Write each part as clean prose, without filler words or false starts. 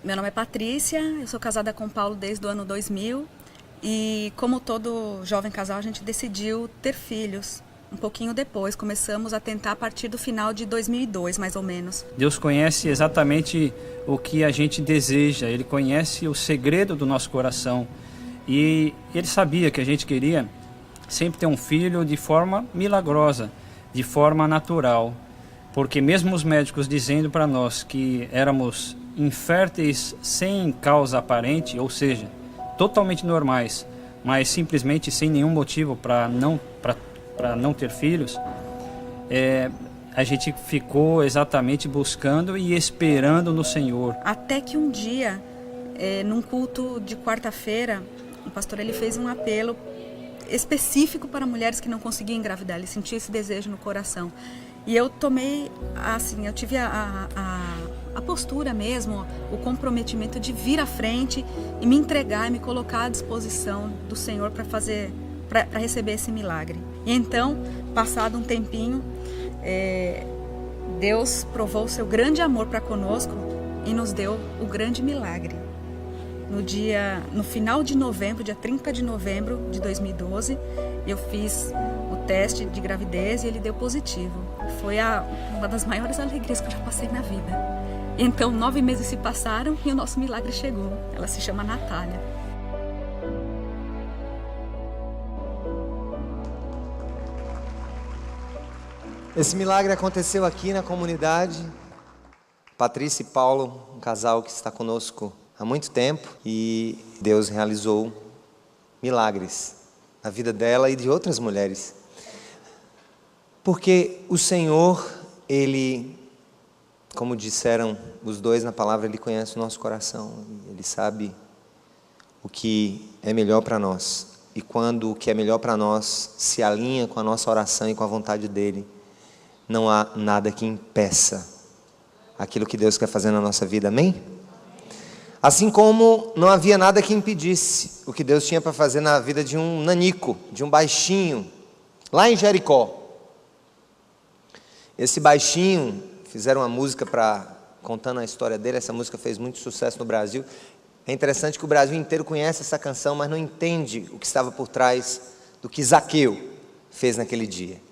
Meu nome é Patrícia, eu sou casada com o Paulo desde o ano 2000 e, como todo jovem casal, a gente decidiu ter filhos. Um pouquinho depois, começamos a tentar a partir do final de 2002, mais ou menos. Deus conhece exatamente o que a gente deseja, Ele conhece o segredo do nosso coração e Ele sabia que a gente queria sempre ter um filho de forma milagrosa, de forma natural, porque mesmo os médicos dizendo para nós que éramos inférteis sem causa aparente, ou seja, totalmente normais, mas simplesmente sem nenhum motivo para não ter filhos, a gente ficou exatamente buscando e esperando no Senhor. Até que um dia, num culto de quarta-feira, o pastor ele fez um apelo específico para mulheres que não conseguiam engravidar. Ele sentia esse desejo no coração. E eu tomei, assim, eu tive a postura mesmo, o comprometimento de vir à frente e me entregar e me colocar à disposição do Senhor para receber esse milagre. E então, passado um tempinho, Deus provou o seu grande amor para conosco e nos deu o grande milagre. No final de novembro, dia 30 de novembro de 2012, eu fiz o teste de gravidez e ele deu positivo. Foi uma das maiores alegrias que eu já passei na vida. Então, 9 meses se passaram e o nosso milagre chegou. Ela se chama Natália. Esse milagre aconteceu aqui na comunidade. Patrícia e Paulo, um casal que está conosco há muito tempo, e Deus realizou milagres na vida dela e de outras mulheres. Porque o Senhor, Ele, como disseram os dois na palavra, Ele conhece o nosso coração, Ele sabe o que é melhor para nós. E quando o que é melhor para nós se alinha com a nossa oração e com a vontade dEle, não há nada que impeça aquilo que Deus quer fazer na nossa vida, amém? Assim como não havia nada que impedisse o que Deus tinha para fazer na vida de um nanico, de um baixinho, lá em Jericó. Esse baixinho, fizeram uma música contando a história dele, essa música fez muito sucesso no Brasil. É interessante que o Brasil inteiro conhece essa canção, mas não entende o que estava por trás do que Zaqueu fez naquele dia.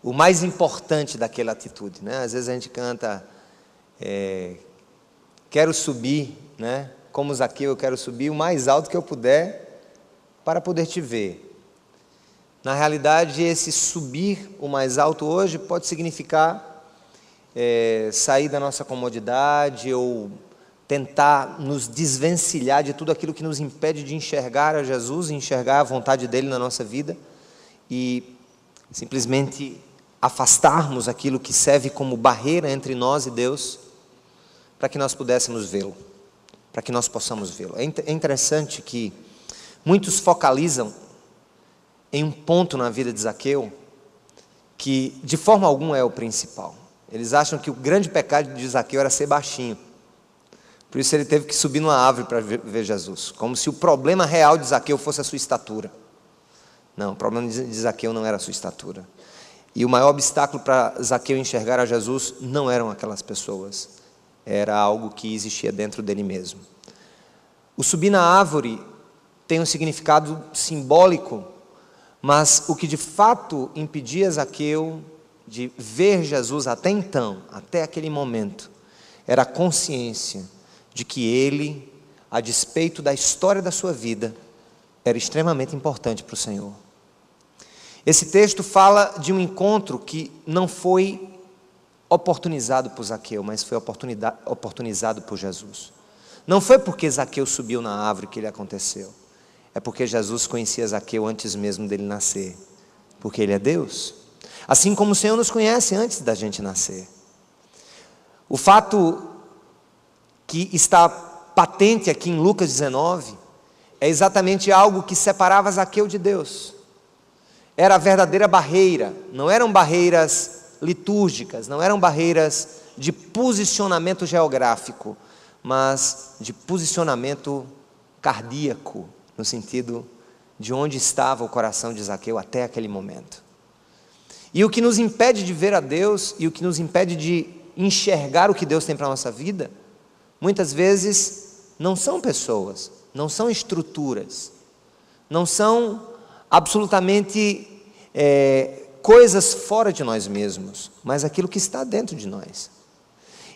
O mais importante daquela atitude, né? Às vezes a gente canta, quero subir, né? Como Zaqueu, eu quero subir o mais alto que eu puder para poder te ver. Na realidade, esse subir o mais alto hoje pode significar sair da nossa comodidade ou tentar nos desvencilhar de tudo aquilo que nos impede de enxergar a Jesus, enxergar a vontade dEle na nossa vida e simplesmente afastarmos aquilo que serve como barreira entre nós e Deus, para que nós pudéssemos vê-lo, para que nós possamos vê-lo. É interessante que muitos focalizam em um ponto na vida de Zaqueu, que de forma alguma é o principal. Eles acham que o grande pecado de Zaqueu era ser baixinho, por isso ele teve que subir numa árvore para ver Jesus, como se o problema real de Zaqueu fosse a sua estatura. Não, o problema de Zaqueu não era a sua estatura. E o maior obstáculo para Zaqueu enxergar a Jesus não eram aquelas pessoas, era algo que existia dentro dele mesmo. O subir na árvore tem um significado simbólico, mas o que de fato impedia Zaqueu de ver Jesus até então, até aquele momento, era a consciência de que ele, a despeito da história da sua vida, era extremamente importante para o Senhor. Esse texto fala de um encontro que não foi oportunizado por Zaqueu, mas foi oportunizado por Jesus. Não foi porque Zaqueu subiu na árvore que ele aconteceu, é porque Jesus conhecia Zaqueu antes mesmo dele nascer, porque ele é Deus. Assim como o Senhor nos conhece antes da gente nascer. O fato que está patente aqui em Lucas 19 é exatamente algo que separava Zaqueu de Deus. Era a verdadeira barreira, não eram barreiras litúrgicas, não eram barreiras de posicionamento geográfico, mas de posicionamento cardíaco, no sentido de onde estava o coração de Zaqueu até aquele momento. E o que nos impede de ver a Deus, e o que nos impede de enxergar o que Deus tem para a nossa vida, muitas vezes não são pessoas, não são estruturas, não são absolutamente coisas fora de nós mesmos, mas aquilo que está dentro de nós.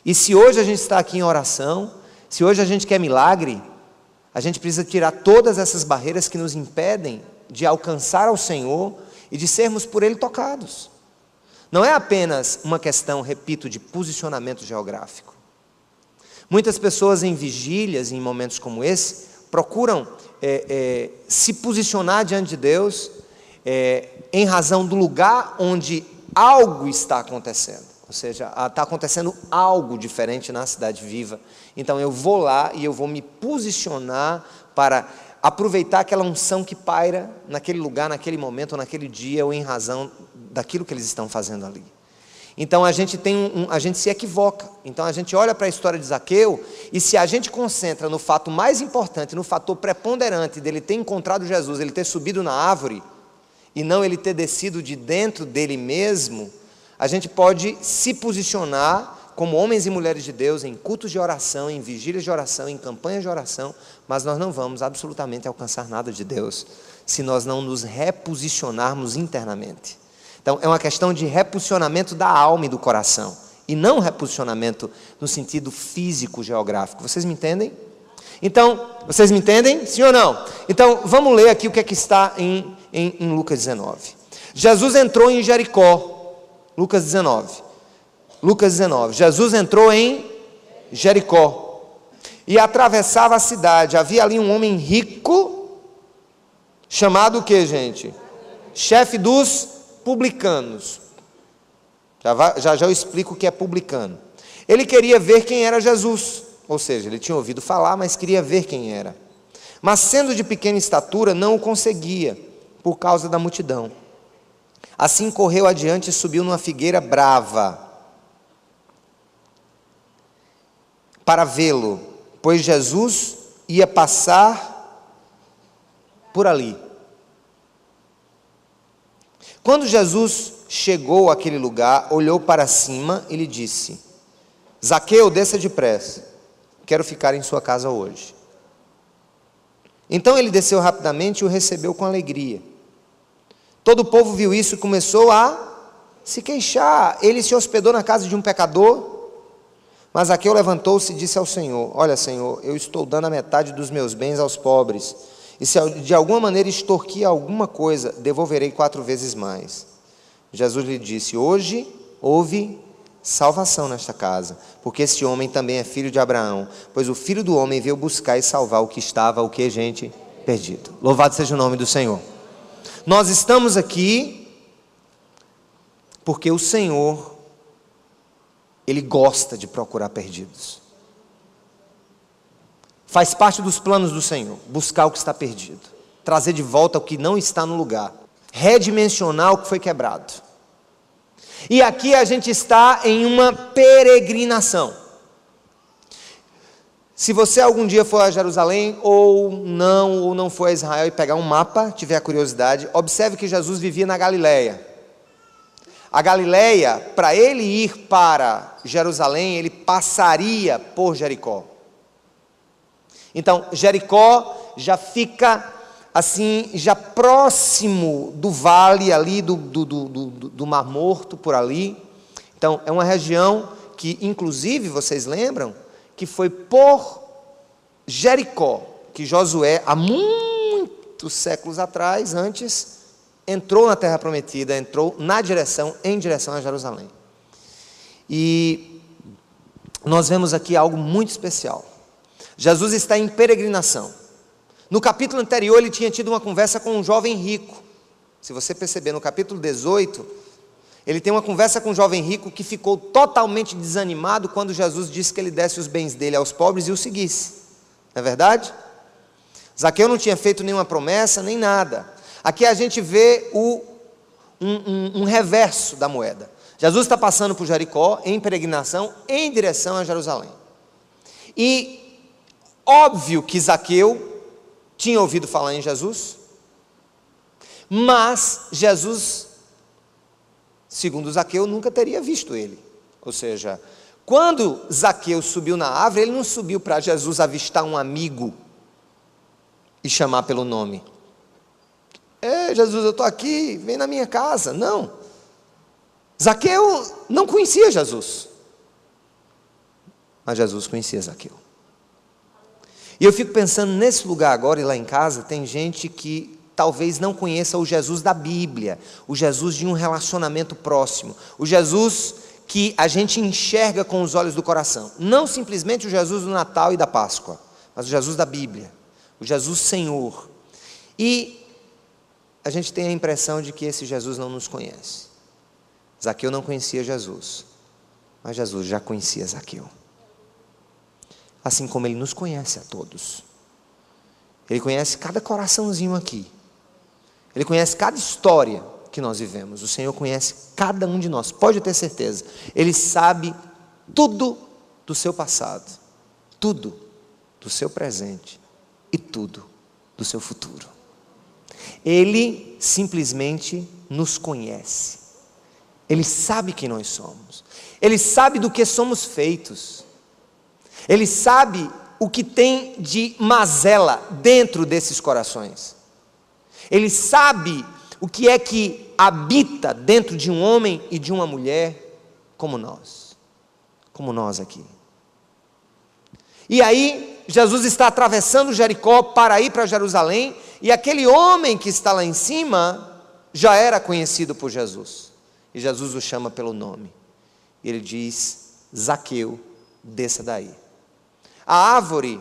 E se hoje a gente está aqui em oração, se hoje a gente quer milagre, a gente precisa tirar todas essas barreiras que nos impedem de alcançar ao Senhor e de sermos por Ele tocados. Não é apenas uma questão, repito, de posicionamento geográfico. Muitas pessoas em vigílias, em momentos como esse, procuram se posicionar diante de Deus em razão do lugar onde algo está acontecendo. Ou seja, está acontecendo algo diferente na cidade viva. Então eu vou lá e eu vou me posicionar para aproveitar aquela unção que paira naquele lugar, naquele momento, ou naquele dia, ou em razão daquilo que eles estão fazendo ali. Então a gente se equivoca. Então a gente olha para a história de Zaqueu, e se a gente concentra no fato mais importante, no fator preponderante dele ter encontrado Jesus, ele ter subido na árvore, e não ele ter descido de dentro dele mesmo, a gente pode se posicionar como homens e mulheres de Deus em cultos de oração, em vigílias de oração, em campanhas de oração, mas nós não vamos absolutamente alcançar nada de Deus se nós não nos reposicionarmos internamente. Então é uma questão de reposicionamento da alma e do coração, e não reposicionamento no sentido físico geográfico. Vocês me entendem? Então, vocês me entendem? Sim ou não? Então vamos ler aqui o que é que está em Lucas 19. Jesus entrou em Jericó. Lucas 19. Jesus entrou em Jericó e atravessava a cidade. Havia ali um homem rico, chamado o que, gente? Chefe dos publicanos. Já eu explico o que é publicano. Ele queria ver quem era Jesus, ou seja, ele tinha ouvido falar, mas queria ver quem era. Mas sendo de pequena estatura, não o conseguia, por causa da multidão. Assim correu adiante e subiu numa figueira brava, para vê-lo, pois Jesus ia passar por ali. Quando Jesus chegou àquele lugar, olhou para cima e lhe disse: Zaqueu, desça depressa, quero ficar em sua casa hoje. Então ele desceu rapidamente e o recebeu com alegria. Todo o povo viu isso e começou a se queixar. Ele se hospedou na casa de um pecador. Mas Zaqueu levantou-se e disse ao Senhor: Olha, Senhor, eu estou dando a metade dos meus bens aos pobres, e se de alguma maneira extorquir alguma coisa, devolverei 4 vezes mais. Jesus lhe disse: Hoje houve salvação nesta casa, porque esse homem também é filho de Abraão, pois o Filho do Homem veio buscar e salvar o que estava, gente? Perdido. Louvado seja o nome do Senhor. Nós estamos aqui porque o Senhor, Ele gosta de procurar perdidos. Faz parte dos planos do Senhor, buscar o que está perdido, trazer de volta o que não está no lugar, redimensionar o que foi quebrado. E aqui a gente está em uma peregrinação. Se você algum dia for a Jerusalém, ou não for a Israel e pegar um mapa, tiver a curiosidade, observe que Jesus vivia na Galileia. A Galileia, para ele ir para Jerusalém, ele passaria por Jericó. Então, Jericó já fica assim, já próximo do vale ali, do Mar Morto, por ali. Então, é uma região que, inclusive, vocês lembram, que foi por Jericó, que Josué, há muitos séculos atrás, antes, entrou na Terra Prometida, entrou em direção a Jerusalém. E nós vemos aqui algo muito especial. Jesus está em peregrinação. No capítulo anterior, ele tinha tido uma conversa com um jovem rico. Se você perceber, no capítulo 18, ele tem uma conversa com um jovem rico que ficou totalmente desanimado quando Jesus disse que ele desse os bens dele aos pobres e o seguisse. Não é verdade? Zaqueu não tinha feito nenhuma promessa, nem nada. Aqui a gente vê um reverso da moeda. Jesus está passando por Jericó, em peregrinação, em direção a Jerusalém. E óbvio que Zaqueu tinha ouvido falar em Jesus, mas Jesus, segundo Zaqueu, nunca teria visto ele. Ou seja, Quando Zaqueu subiu na árvore, ele não subiu para Jesus avistar um amigo e chamar pelo nome. Jesus, eu estou aqui, vem na minha casa. Não. Zaqueu não conhecia Jesus. Mas Jesus conhecia Zaqueu. E eu fico pensando nesse lugar agora e lá em casa, tem gente que talvez não conheça o Jesus da Bíblia, o Jesus de um relacionamento próximo, o Jesus que a gente enxerga com os olhos do coração. Não simplesmente o Jesus do Natal e da Páscoa, mas o Jesus da Bíblia, o Jesus Senhor. E a gente tem a impressão de que esse Jesus não nos conhece. Zaqueu não conhecia Jesus, mas Jesus já conhecia Zaqueu. Assim como Ele nos conhece a todos. Ele conhece cada coraçãozinho aqui. Ele conhece cada história que nós vivemos. O Senhor conhece cada um de nós, pode ter certeza. Ele sabe tudo do seu passado, tudo do seu presente e tudo do seu futuro. Ele simplesmente nos conhece. Ele sabe quem nós somos. Ele sabe do que somos feitos. Ele sabe o que tem de mazela dentro desses corações. Ele sabe o que é que habita dentro de um homem e de uma mulher como nós aqui. E aí, Jesus está atravessando Jericó para ir para Jerusalém, e aquele homem que está lá em cima já era conhecido por Jesus. E Jesus o chama pelo nome. E ele diz: Zaqueu, desça daí. A árvore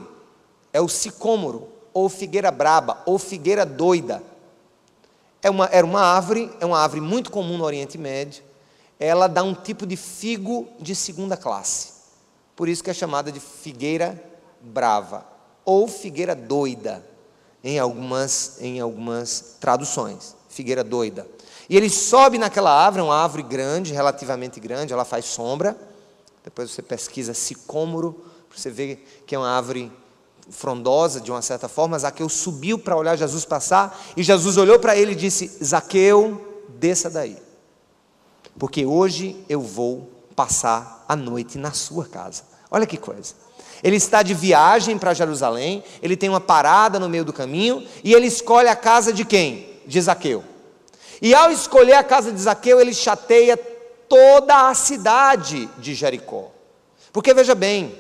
é o sicômoro, ou figueira braba, ou figueira doida. Era uma árvore muito comum no Oriente Médio. Ela dá um tipo de figo de segunda classe. Por isso que é chamada de figueira brava, ou figueira doida, em algumas traduções, figueira doida. E ele sobe naquela árvore, uma árvore grande, relativamente grande, ela faz sombra. Depois você pesquisa sicômoro, você vê que é uma árvore frondosa de uma certa forma. Zaqueu subiu para olhar Jesus passar, e Jesus olhou para ele e disse: Zaqueu, desça daí, porque hoje eu vou passar a noite na sua casa. Olha que coisa. Ele está de viagem para Jerusalém, ele tem uma parada no meio do caminho, e ele escolhe a casa de quem? De Zaqueu. E ao escolher a casa de Zaqueu, ele chateia toda a cidade de Jericó. Porque veja bem,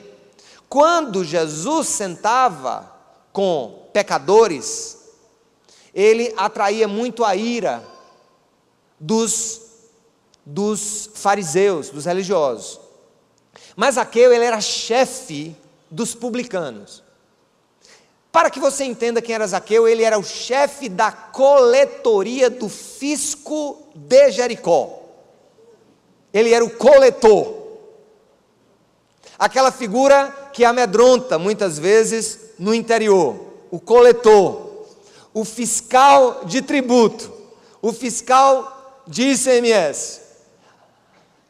quando Jesus sentava com pecadores, ele atraía muito a ira dos fariseus, dos religiosos. Mas Zaqueu, ele era chefe dos publicanos. Para que você entenda quem era Zaqueu, ele era o chefe da coletoria do fisco de Jericó. Ele era o coletor. Aquela figura que amedronta muitas vezes no interior, o coletor, o fiscal de tributo, o fiscal de ICMS.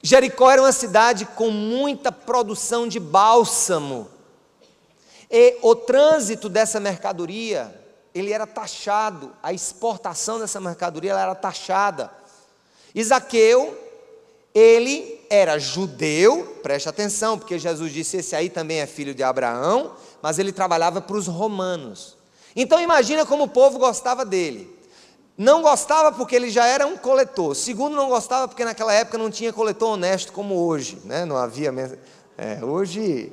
Jericó era uma cidade com muita produção de bálsamo, e o trânsito dessa mercadoria, ele era taxado, a exportação dessa mercadoria ela era taxada. E Zaqueu, ele era judeu, preste atenção, porque Jesus disse: esse aí também é filho de Abraão, mas ele trabalhava para os romanos. Então imagina como o povo gostava dele. Não gostava porque ele já era um coletor. Segundo, não gostava porque naquela época não tinha coletor honesto como hoje, né? Não havia. Hoje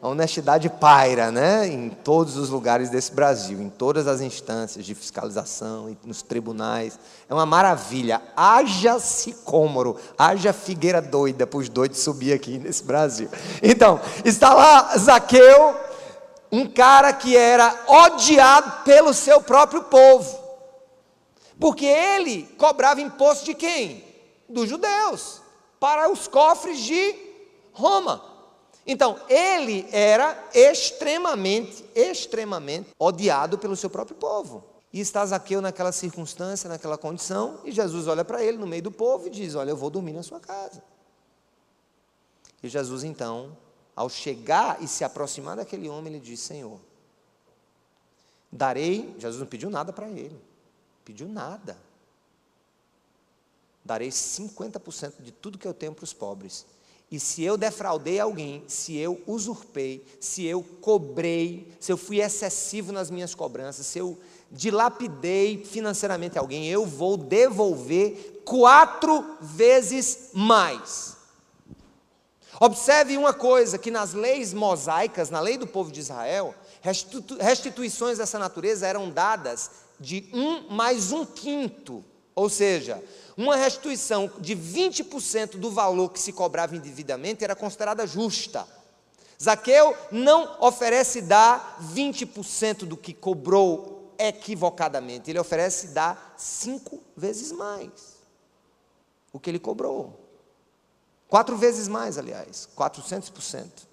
a honestidade paira, né? Em todos os lugares desse Brasil, em todas as instâncias de fiscalização e nos tribunais. É uma maravilha. Haja sicômoro, haja figueira doida para os doidos subir aqui nesse Brasil. Então, está lá Zaqueu, um cara que era odiado pelo seu próprio povo, porque ele cobrava imposto de quem? Dos judeus, para os cofres de Roma. Então, ele era extremamente odiado pelo seu próprio povo. E está Zaqueu naquela circunstância, naquela condição, e Jesus olha para ele no meio do povo e diz: olha, eu vou dormir na sua casa. E Jesus então, ao chegar e se aproximar daquele homem, ele diz: Senhor, darei, Jesus não pediu nada para ele, pediu nada. Darei 50% de tudo que eu tenho para os pobres. E se eu defraudei alguém, se eu usurpei, se eu cobrei, se eu fui excessivo nas minhas cobranças, se eu dilapidei financeiramente alguém, eu vou devolver 4 vezes mais. Observe uma coisa, que nas leis mosaicas, na lei do povo de Israel, restituições dessa natureza eram dadas de 1 mais 1/5, ou seja, uma restituição de 20% do valor que se cobrava indevidamente era considerada justa. Zaqueu não oferece dar 20% do que cobrou equivocadamente, ele oferece dar 5 vezes mais o que ele cobrou. 4 vezes mais, aliás, 400%.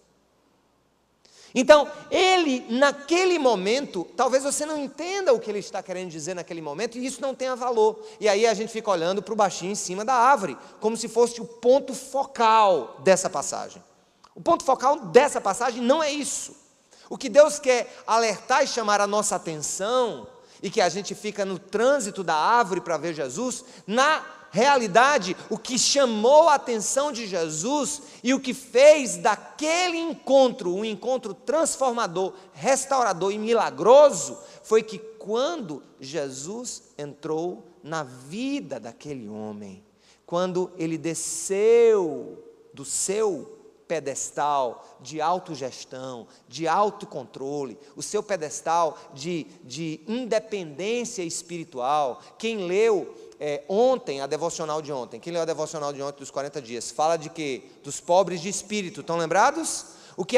Então, ele, naquele momento, talvez você não entenda o que ele está querendo dizer naquele momento, e isso não tenha valor. E aí a gente fica olhando para o baixinho em cima da árvore, como se fosse o ponto focal dessa passagem. O ponto focal dessa passagem não é isso. O que Deus quer alertar e chamar a nossa atenção, e que a gente fica no trânsito da árvore para ver Jesus, na realidade, o que chamou a atenção de Jesus e o que fez daquele encontro, um encontro transformador, restaurador e milagroso, foi que quando Jesus entrou na vida daquele homem, quando ele desceu do seu pedestal de autogestão, de autocontrole, o seu pedestal de independência espiritual. Quem leu ontem, a devocional de ontem, quem leu a devocional de ontem dos 40 dias, fala de quê? Dos pobres de espírito, estão lembrados? O que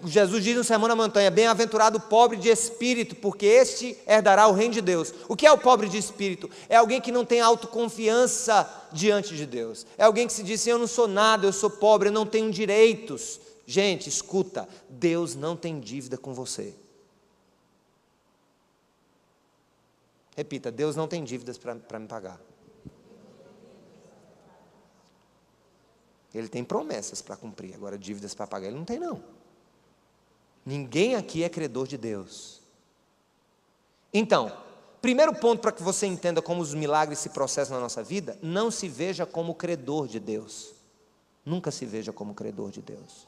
Jesus diz no Sermão na Montanha: bem-aventurado o pobre de espírito, porque este herdará o reino de Deus. O que é o pobre de espírito? É alguém que não tem autoconfiança diante de Deus, é alguém que se diz assim: eu não sou nada, eu sou pobre, eu não tenho direitos. Gente, escuta, Deus não tem dívida com você. Repita: Deus não tem dívidas para me pagar. Ele tem promessas para cumprir, agora dívidas para pagar ele não tem não. Ninguém aqui é credor de Deus. Então, primeiro ponto para que você entenda como os milagres se processam na nossa vida: não se veja como credor de Deus. Nunca se veja como credor de Deus.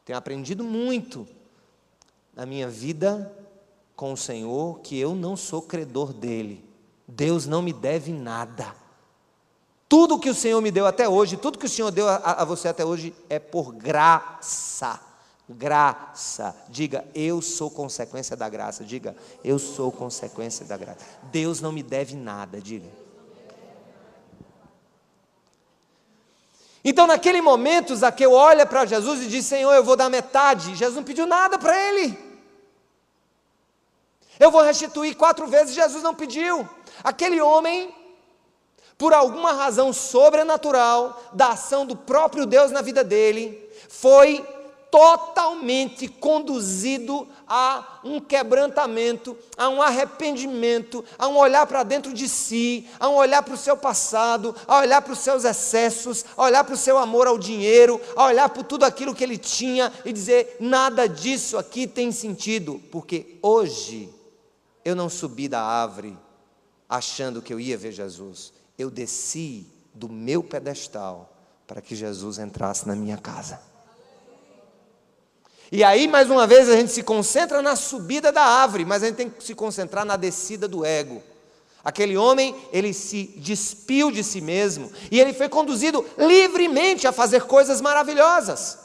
Tenho aprendido muito na minha vida com o Senhor que eu não sou credor dele. Deus não me deve nada. Tudo que o Senhor me deu até hoje, tudo que o Senhor deu a você até hoje é por graça. Graça. Diga: eu sou consequência da graça. Diga: eu sou consequência da graça. Deus não me deve nada. Diga. Então, naquele momento, Zaqueu olha para Jesus e diz: Senhor, eu vou dar metade. Jesus não pediu nada para ele. Eu vou restituir 4 vezes. Jesus não pediu. Aquele homem, por alguma razão sobrenatural da ação do próprio Deus na vida dele, foi totalmente conduzido a um quebrantamento, a um arrependimento, a um olhar para dentro de si, a um olhar para o seu passado, a olhar para os seus excessos, a olhar para o seu amor ao dinheiro, a olhar para tudo aquilo que ele tinha e dizer: nada disso aqui tem sentido, porque hoje eu não subi da árvore achando que eu ia ver Jesus, eu desci do meu pedestal para que Jesus entrasse na minha casa. E aí, mais uma vez, a gente se concentra na subida da árvore, mas a gente tem que se concentrar na descida do ego. Aquele homem, ele se despiu de si mesmo, e ele foi conduzido livremente a fazer coisas maravilhosas.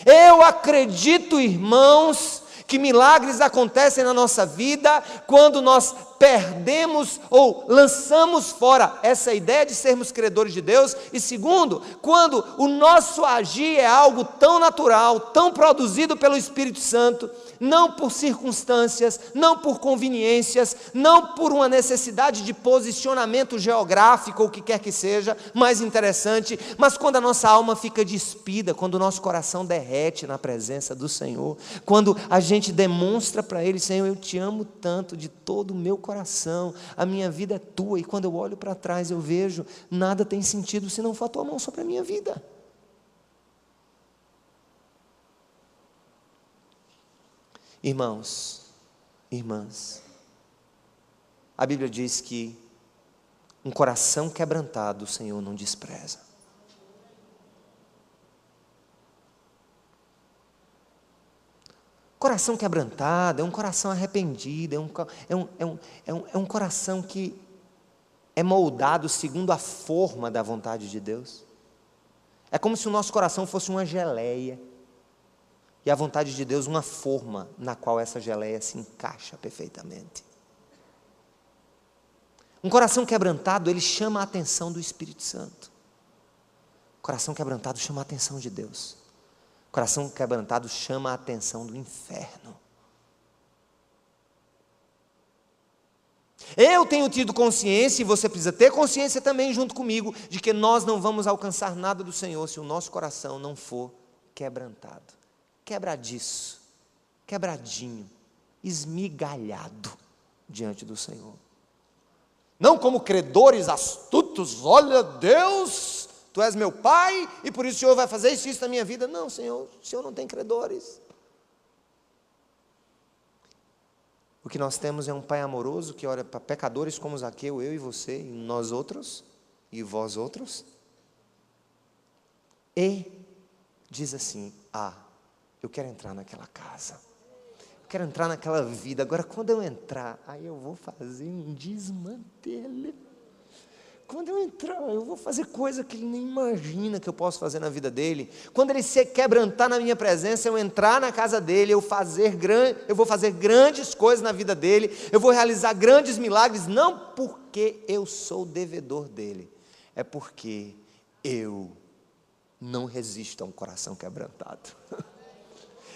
Eu acredito, irmãos, que milagres acontecem na nossa vida quando nós perdemos ou lançamos fora essa ideia de sermos credores de Deus, e segundo, quando o nosso agir é algo tão natural, tão produzido pelo Espírito Santo, não por circunstâncias, não por conveniências, não por uma necessidade de posicionamento geográfico ou o que quer que seja, mais interessante, mas quando a nossa alma fica despida, quando o nosso coração derrete na presença do Senhor, quando a gente demonstra para Ele: Senhor, eu te amo tanto de todo o meu coração, a minha vida é tua, e quando eu olho para trás eu vejo, nada tem sentido se não for a tua mão sobre a minha vida. Irmãos, irmãs, a Bíblia diz que um coração quebrantado o Senhor não despreza. Coração quebrantado é um coração arrependido, é um coração que é moldado segundo a forma da vontade de Deus. É como se o nosso coração fosse uma geleia, e a vontade de Deus uma forma na qual essa geleia se encaixa perfeitamente. Um coração quebrantado, ele chama a atenção do Espírito Santo. Coração quebrantado chama a atenção de Deus. Coração quebrantado chama a atenção do inferno. Eu tenho tido consciência, e você precisa ter consciência também junto comigo, de que nós não vamos alcançar nada do Senhor se o nosso coração não for quebrantado. Quebradiço, quebradinho, esmigalhado diante do Senhor. Não como credores astutos, olha Deus, Tu és meu Pai, e por isso o Senhor vai fazer isso na minha vida. Não, Senhor, o Senhor não tem credores. O que nós temos é um Pai amoroso que olha para pecadores como Zaqueu, eu e você, e nós outros, e vós outros, e diz assim: eu quero entrar naquela casa, eu quero entrar naquela vida. Agora, quando eu entrar, aí eu vou fazer um desmantelo. Quando eu entrar, eu vou fazer coisa que ele nem imagina que eu posso fazer na vida dele. Quando ele se quebrantar na minha presença, eu entrar na casa dele, eu vou fazer grandes coisas na vida dele, eu vou realizar grandes milagres, não porque eu sou devedor dele, é porque eu não resisto a um coração quebrantado.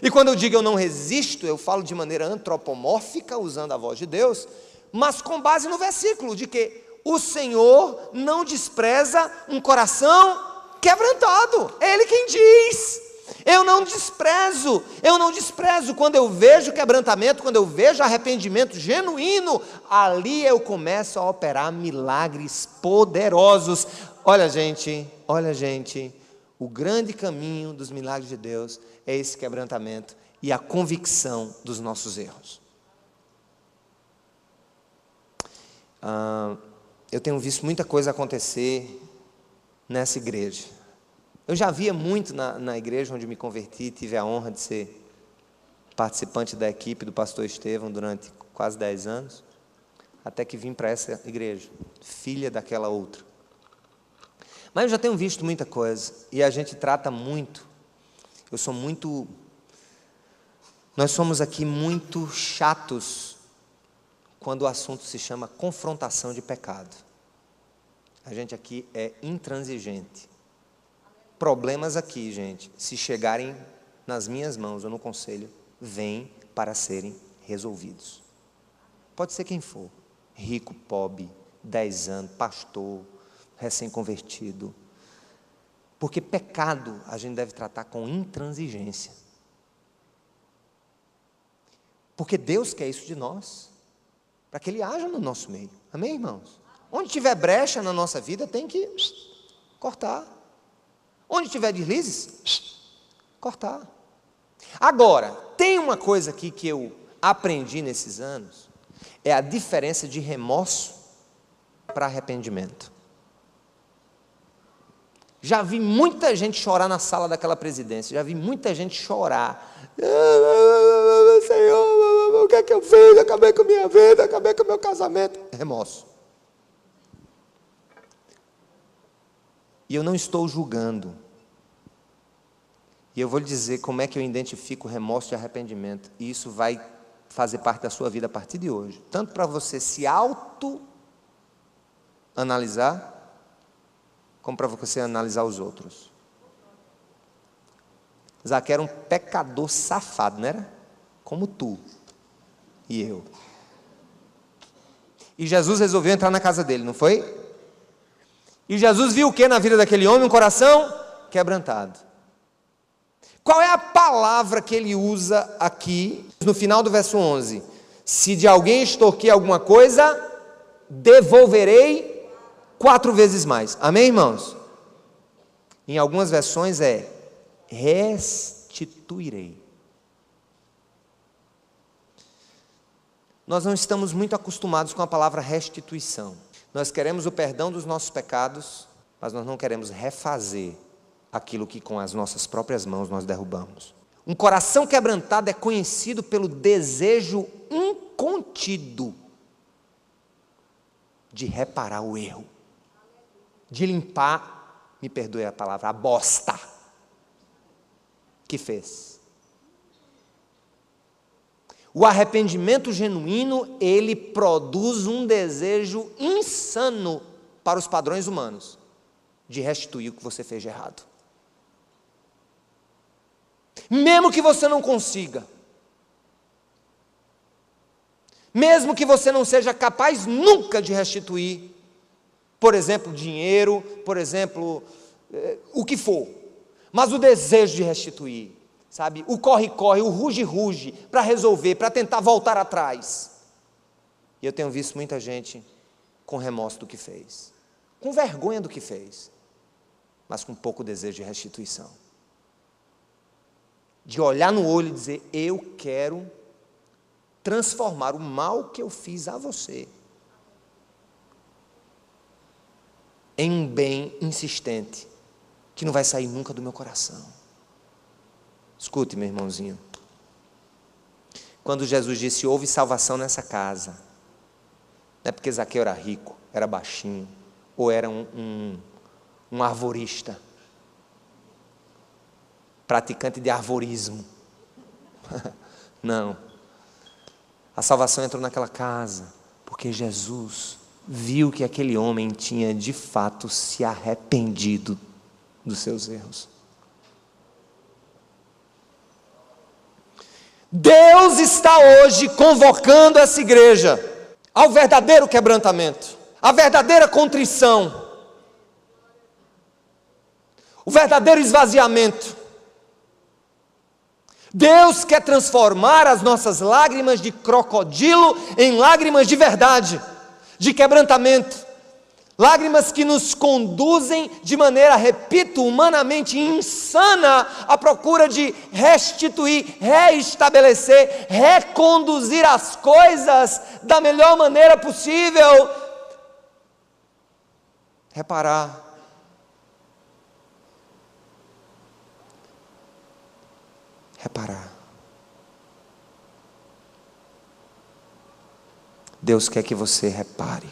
E quando eu digo eu não resisto, eu falo de maneira antropomórfica, usando a voz de Deus, mas com base no versículo de que o Senhor não despreza um coração quebrantado. É Ele quem diz. Eu não desprezo quando eu vejo quebrantamento, quando eu vejo arrependimento genuíno, ali eu começo a operar milagres poderosos. Olha gente, o grande caminho dos milagres de Deus é esse quebrantamento e a convicção dos nossos erros. Eu tenho visto muita coisa acontecer nessa igreja. Eu já via muito na igreja onde me converti, tive a honra de ser participante da equipe do pastor Estevão durante quase 10 anos, até que vim para essa igreja, filha daquela outra. Mas eu já tenho visto muita coisa, e a gente trata muito, nós somos aqui muito chatos, quando o assunto se chama confrontação de pecado. A gente aqui é intransigente. Problemas aqui, gente, se chegarem nas minhas mãos ou no conselho, vêm para serem resolvidos. Pode ser quem for, rico, pobre, 10 anos, pastor, recém-convertido. Porque pecado a gente deve tratar com intransigência. Porque Deus quer isso de nós, para que Ele haja no nosso meio. Amém, irmãos? Onde tiver brecha na nossa vida, tem que cortar. Onde tiver deslizes, cortar. Agora, tem uma coisa aqui que eu aprendi nesses anos, é a diferença de remorso para arrependimento. Já vi muita gente chorar na sala daquela presidência, já vi muita gente chorar. Senhor, o que é que eu fiz? Acabei com a minha vida, acabei com o meu casamento. Remorso. E eu não estou julgando. E eu vou lhe dizer como é que eu identifico remorso e arrependimento. E isso vai fazer parte da sua vida a partir de hoje. Tanto para você se auto-analisar, como para você analisar os outros. Zaqueu era um pecador safado, não era? Como tu e eu. E Jesus resolveu entrar na casa dele, não foi? E Jesus viu o que na vida daquele homem? Um coração quebrantado. Qual é a palavra que ele usa aqui, no final do verso 11? Se de alguém extorquir alguma coisa, devolverei 4 vezes mais. Amém, irmãos? Em algumas versões é restituirei. Nós não estamos muito acostumados com a palavra restituição. Nós queremos o perdão dos nossos pecados, mas nós não queremos refazer aquilo que com as nossas próprias mãos nós derrubamos. Um coração quebrantado é conhecido pelo desejo incontido de reparar o erro, de limpar, me perdoe a palavra, a bosta que fez. O arrependimento genuíno, ele produz um desejo insano para os padrões humanos de restituir o que você fez de errado. Mesmo que você não consiga, mesmo que você não seja capaz nunca de restituir, por exemplo, dinheiro, por exemplo, o que for, mas o desejo de restituir, sabe, o corre-corre, o ruge-ruge, para resolver, para tentar voltar atrás. E eu tenho visto muita gente com remorso do que fez, com vergonha do que fez, mas com pouco desejo de restituição. De olhar no olho e dizer, eu quero transformar o mal que eu fiz a você em um bem insistente, que não vai sair nunca do meu coração. Escute, meu irmãozinho. Quando Jesus disse, houve salvação nessa casa, não é porque Zaqueu era rico, era baixinho, ou era um arvorista, praticante de arvorismo. Não. A salvação entrou naquela casa, porque Jesus viu que aquele homem tinha de fato se arrependido dos seus erros. Deus está hoje convocando essa igreja ao verdadeiro quebrantamento, à verdadeira contrição, o verdadeiro esvaziamento. Deus quer transformar as nossas lágrimas de crocodilo em lágrimas de verdade, de quebrantamento, lágrimas que nos conduzem de maneira, repito, humanamente insana, à procura de restituir, reestabelecer, reconduzir as coisas da melhor maneira possível. Reparar. Deus quer que você repare.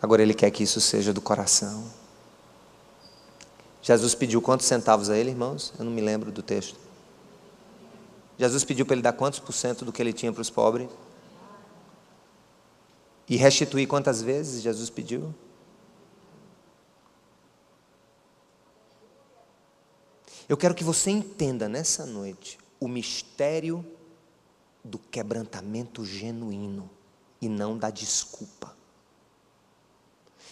Agora Ele quer que isso seja do coração. Jesus pediu quantos centavos a ele, irmãos? Eu não me lembro do texto. Jesus pediu para ele dar quantos % do que ele tinha para os pobres? E restituir quantas vezes Jesus pediu? Eu quero que você entenda nessa noite o mistério do quebrantamento genuíno e não da desculpa.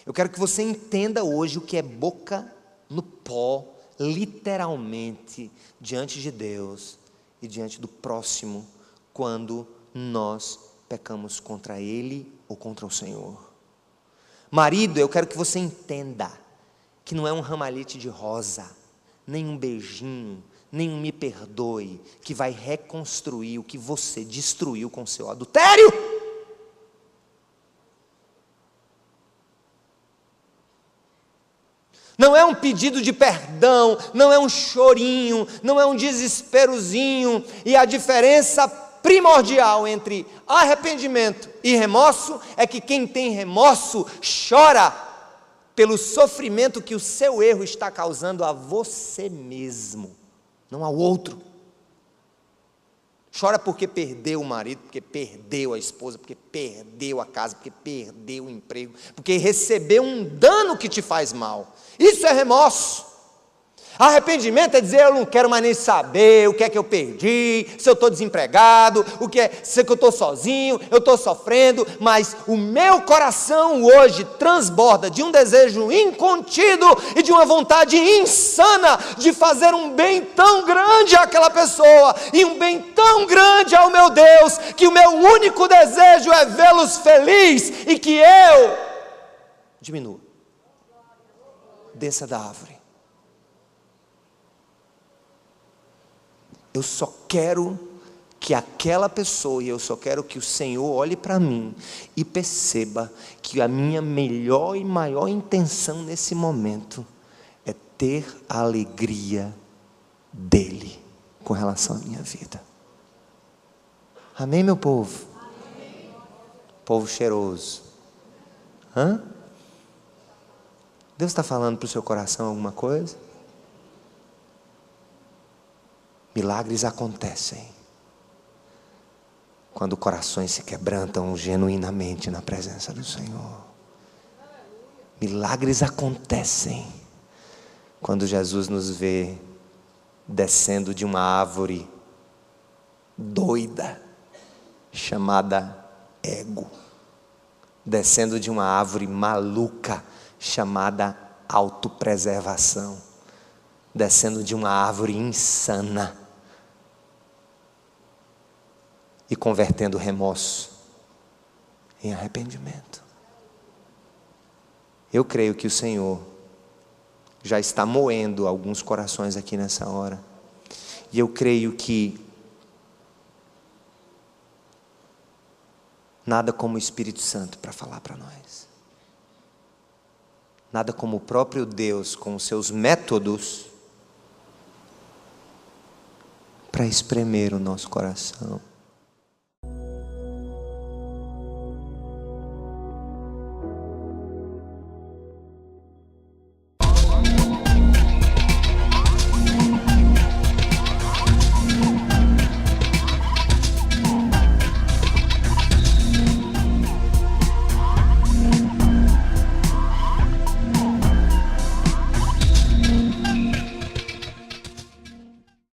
Eu quero que você entenda hoje o que é boca no pó, literalmente, diante de Deus e diante do próximo, quando nós pecamos contra Ele ou contra o Senhor. Marido, eu quero que você entenda que não é um ramalhete de rosa, nem um beijinho, nem um me perdoe, que vai reconstruir o que você destruiu com seu adultério. Não é um pedido de perdão, não é um chorinho, não é um desesperozinho, e a diferença primordial entre arrependimento e remorso é que quem tem remorso chora pelo sofrimento que o seu erro está causando a você mesmo, não ao outro. Chora porque perdeu o marido, porque perdeu a esposa, porque perdeu a casa, porque perdeu o emprego, porque recebeu um dano que te faz mal. Isso é remorso. Arrependimento é dizer, eu não quero mais nem saber o que é que eu perdi, se eu estou desempregado, se eu estou sozinho, eu estou sofrendo, mas o meu coração hoje transborda de um desejo incontido e de uma vontade insana de fazer um bem tão grande àquela pessoa, e um bem tão grande ao meu Deus, que o meu único desejo é vê-los felizes e que eu diminua, desça da árvore. Eu só quero que aquela pessoa, e eu só quero que o Senhor olhe para mim e perceba que a minha melhor e maior intenção nesse momento é ter a alegria dele com relação à minha vida. Amém, meu povo? Amém. Povo cheiroso. Hã? Deus está falando para o seu coração alguma coisa? Milagres acontecem quando corações se quebrantam genuinamente na presença do Senhor. Milagres acontecem quando Jesus nos vê descendo de uma árvore doida chamada ego, descendo de uma árvore maluca chamada autopreservação, descendo de uma árvore insana e convertendo remorso em arrependimento. Eu creio que o Senhor já está moendo alguns corações aqui nessa hora. E eu creio que nada como o Espírito Santo para falar para nós. Nada como o próprio Deus com os seus métodos para espremer o nosso coração.